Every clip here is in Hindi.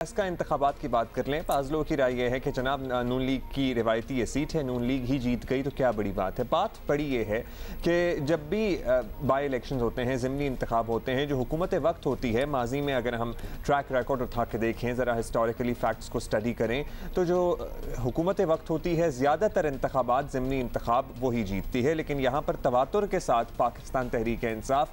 इसका इंतखाबात की बात कर लें, पाजलों की राय यह है कि जनाब नून लीग की रिवायती ये सीट है, नून लीग ही जीत गई तो क्या बड़ी बात है। बात बड़ी ये है कि जब भी बाई इलेक्शन होते हैं, ज़िमनी इंतखाब होते हैं, जो हुकूमत वक्त होती है, माजी में अगर हम ट्रैक रिकॉर्ड उठा के देखें, ज़रा हिस्टोरिकली फैक्ट्स को स्टडी करें, तो जो हुकूमत वक्त होती है ज़्यादातर इंतखाबात ज़िमनी इंतखाब वही जीतती है। लेकिन यहाँ पर तवातुर के साथ पाकिस्तान तहरीक इंसाफ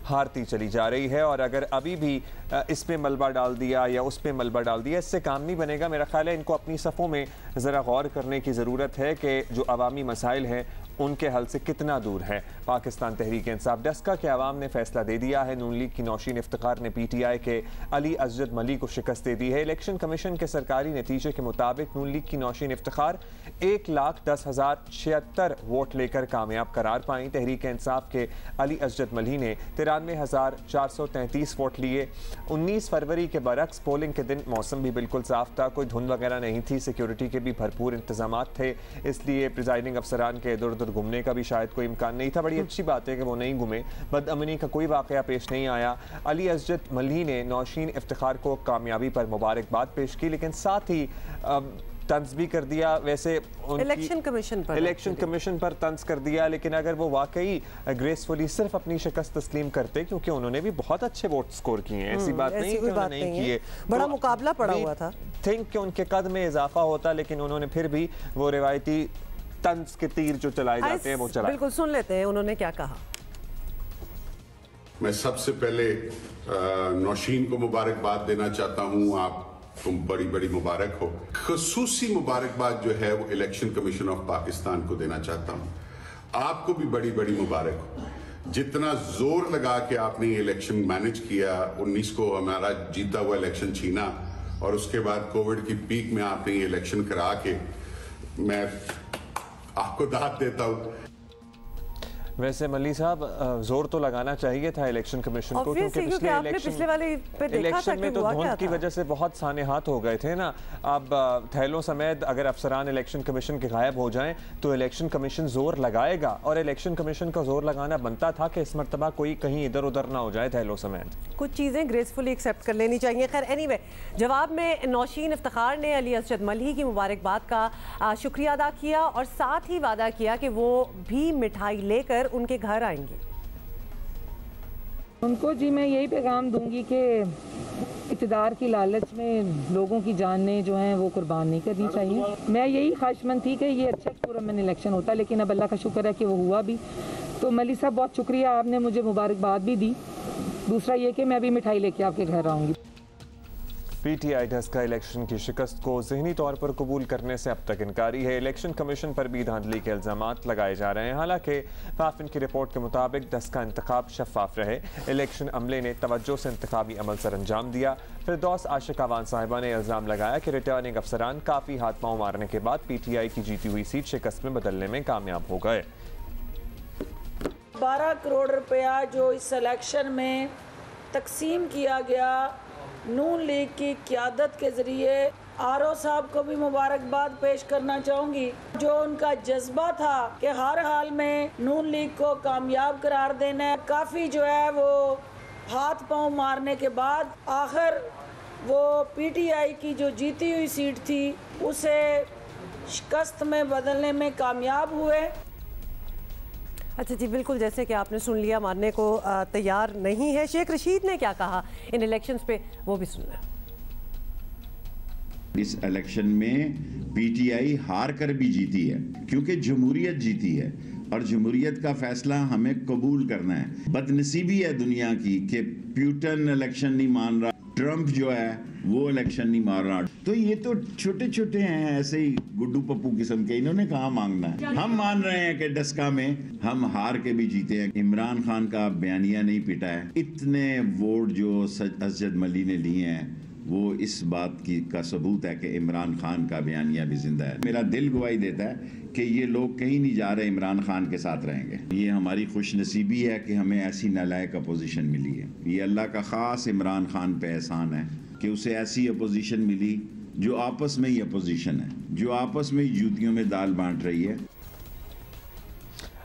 हारती चली जा रही है, और अगर अभी भी इस पे मलबा डाल दिया या उस पे मलबा डाल दिया, इससे काम नहीं बनेगा। मेरा ख्याल है इनको अपनी सफ़ों में ज़रा गौर करने की ज़रूरत है कि जो अवामी मसाइल हैं उनके हल से कितना दूर है पाकिस्तान तहरीक इंसाफ। डस्का के अवाम ने फैसला दे दिया है। नून लीग की नौशीन इफ्तिखार ने PTI के अली असजद मली को शिकस्त दे दी है। इलेक्शन कमीशन के सरकारी नतीजे के मुताबिक नून लीग की नौशीन इफ्तिखार 1,10,076 वोट लेकर कामयाब करार पाई। तहरीक इंसाफ के अली असजद मली ने 93,433 वोट लिए। 19 फरवरी के बरक्स पोलिंग के दिन मौसम भी बिल्कुल साफ था, कोई धुंध वगैरह नहीं थी, सिक्योरिटी के भी भरपूर इंतजाम थे, इसलिए प्रिजाइडिंग अफसरान के इधर उधर घूमने का भी शायद कोई इम्कान नहीं था। बड़ी अच्छी बात है कि वो नहीं घूमे, बदअमनी का कोई वाकया पेश नहीं आया। अली असजद मली ने नौशीन इफ्तिखार को कामयाबी पर मुबारकबाद पेश की, लेकिन साथ ही तंज भी कर दिया। वैसे इलेक्शन कमीशन पर तंज कर दिया, लेकिन अगर वो वाकई ग्रेसफुली सिर्फ अपनी शिकस्त तस्लीम करते, क्योंकि उन्होंने भी बहुत अच्छे वोट स्कोर किए हैं, ऐसी बात नहीं कि उन्होंने नहीं किए, बड़ा मुकाबला पड़ा हुआ था। थिंक कि उनके कद में इजाफा होता, लेकिन उन्होंने फिर भी वो रिवायती तंज के तीर जो चलाए जाते हैं वो चलाए। बिल्कुल, सुन लेते हैं उन्होंने क्या कहा। मैं सबसे पहले नौशीन को मुबारकबाद देना चाहता हूं। आप तुम बड़ी बड़ी मुबारक हो। खुसूसी मुबारकबाद जो है वो इलेक्शन कमीशन ऑफ पाकिस्तान को देना चाहता हूं। आपको भी बड़ी बड़ी मुबारक हो। जितना जोर लगा के आपने ये इलेक्शन मैनेज किया, 19 को हमारा जीता हुआ इलेक्शन छीना, और उसके बाद कोविड की पीक में आपने ये इलेक्शन करा के, मैं आपको दाद देता हूं। वैसे मली साहब, जोर तो लगाना चाहिए था इलेक्शन कमीशन को, क्योंकि पिछले वाले इलेक्शन में तो धुंध की वजह से बहुत साने हाथ हो गए थे ना। अब थैलों समेत अगर अफसरान इलेक्शन कमीशन के गायब हो जाएं तो इलेक्शन कमीशन जोर लगाएगा, और इलेक्शन कमीशन का जोर लगाना बनता था कि इस मरतबा कोई कहीं इधर उधर ना हो जाए थैलों समेत। कुछ चीज़ें ग्रेसफुली एक्सेप्ट कर लेनी चाहिए। खैर एनीवे, जवाब में नौशीन इफ्तिखार ने अली असजद मली की मुबारकबाद का शुक्रिया अदा किया, और साथ ही वादा किया कि वो भी मिठाई लेकर उनके घर आएंगे। उनको जी मैं यही पैगाम दूंगी कि इक़्तिदार की लालच में लोगों की जानें जो हैं वो कुर्बान नहीं करनी चाहिए। मैं यही ख्वाहिशमंद थी कि ये अच्छा पुरअमन इलेक्शन होता, लेकिन अब अल्लाह का शुक्र है कि वो हुआ भी। तो मली साहब बहुत शुक्रिया, आपने मुझे मुबारकबाद भी दी। दूसरा ये कि मैं भी मिठाई लेके आपके घर आऊँगी। PTI डस्का इलेक्शन की शिकस्त को ज़हनी तौर पर कबूल करने से अब तक इनकारी है। इलेक्शन कमीशन पर भी धांधली के इल्ज़ामात लगाए जा रहे हैं। हालांकि फाफिन की रिपोर्ट के मुताबिक डस्का इंतखाब शफाफ रहे। इलेक्शन अमले ने तवज्जो से इंतखाबी अमल सर अंजाम दिया। फिरदौस आशिक अवान साहिबा ने इल्ज़ाम लगाया कि रिटर्निंग अफसरान काफ़ी हाथ पाँव मारने के बाद PTI की जीती हुई सीट शिकस्त में बदलने में कामयाब हो गए। 12 करोड़ रुपया जो इस इलेक्शन में तकसीम किया गया नून लीग की क़यादत के ज़रिए, RO साहब को भी मुबारकबाद पेश करना चाहूँगी। जो उनका जज्बा था कि हर हाल में नून लीग को कामयाब करार देना है, काफ़ी जो है वो हाथ पाँव मारने के बाद आखिर वो PTI की जो जीती हुई सीट थी उसे शिकस्त में बदलने में कामयाब हुए। अच्छा जी, बिल्कुल जैसे कि आपने सुन लिया, मानने को तैयार नहीं है। शेख रशीद ने क्या कहा इन इलेक्शंस पे, वो भी सुन लें। इस इलेक्शन में PTI हार कर भी जीती है, क्योंकि जमहूरियत जीती है, और जमहूरियत का फैसला हमें कबूल करना है। बदनसीबी है दुनिया की कि प्यूटन इलेक्शन नहीं मान रहा, ट्रंप जो है वो इलेक्शन नहीं मार रहा। तो ये तो छोटे छोटे हैं, ऐसे ही गुड्डू पप्पू किस्म के, इन्होंने कहाँ मांगना है। हम मान रहे हैं कि डस्का में हम हार के भी जीते हैं। इमरान खान का बयानिया नहीं पिटा है। इतने वोट जो असजद मली ने लिए हैं वो इस बात की का सबूत है कि इमरान खान का बयानिया भी जिंदा है। मेरा दिल गवाही देता है कि ये लोग कहीं नहीं जा रहे, इमरान खान के साथ रहेंगे। ये हमारी खुशनसीबी है कि हमें ऐसी नालायक अपोजिशन मिली है। ये अल्लाह का ख़ास इमरान खान पे एहसान है कि उसे ऐसी अपोजिशन मिली जो आपस में ही अपोजिशन है, जो आपस में ही जूतियों में दाल बांट रही है।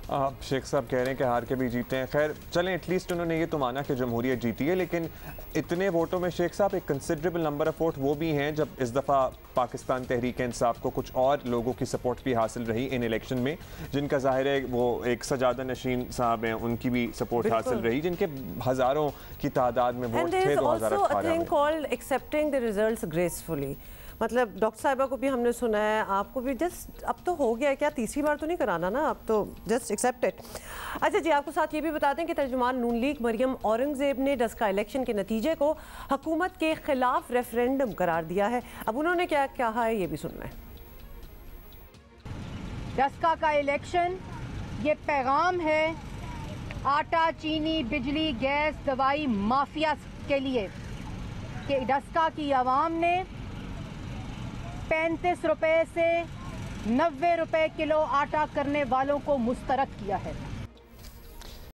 शेख साहब कह रहे हैं कि हार के भी जीते हैं। खैर चलें, एटलीस्ट उन्होंने ये तो माना कि जमहूरियत जीती है, लेकिन इतने वोटों में शेख साहब एक कंसिडरेबल नंबर ऑफ वोट वो भी हैं जब इस दफ़ा पाकिस्तान तहरीक इंसाफ को कुछ और लोगों की सपोर्ट भी हासिल रही इन इलेक्शन में, जिनका जाहिर है वो एक सजादा नशीन साहब हैं, उनकी भी सपोर्ट हासिल रही, जिनके हज़ारों की तादाद में वोट थे। मतलब डॉक्टर साहिबा को भी हमने सुना है, आपको भी जस्ट अब तो हो गया है, क्या तीसरी बार तो नहीं कराना ना, अब तो जस्ट एक्सेप्ट इट। अच्छा जी, आपको साथ ये भी बता दें कि तर्जुमान नून लीग मरियम औरंगजेब ने डस्का इलेक्शन के नतीजे को हुकूमत के खिलाफ रेफरेंडम करार दिया है। अब उन्होंने क्या कहा है ये भी सुनना है। डस्का का इलेक्शन ये पैगाम है आटा, चीनी, बिजली, गैस, दवाई माफिया के लिए कि डस्का की आवाम ने 35 रुपए से 90 रुपए किलो आटा करने वालों को मुस्तरद किया है।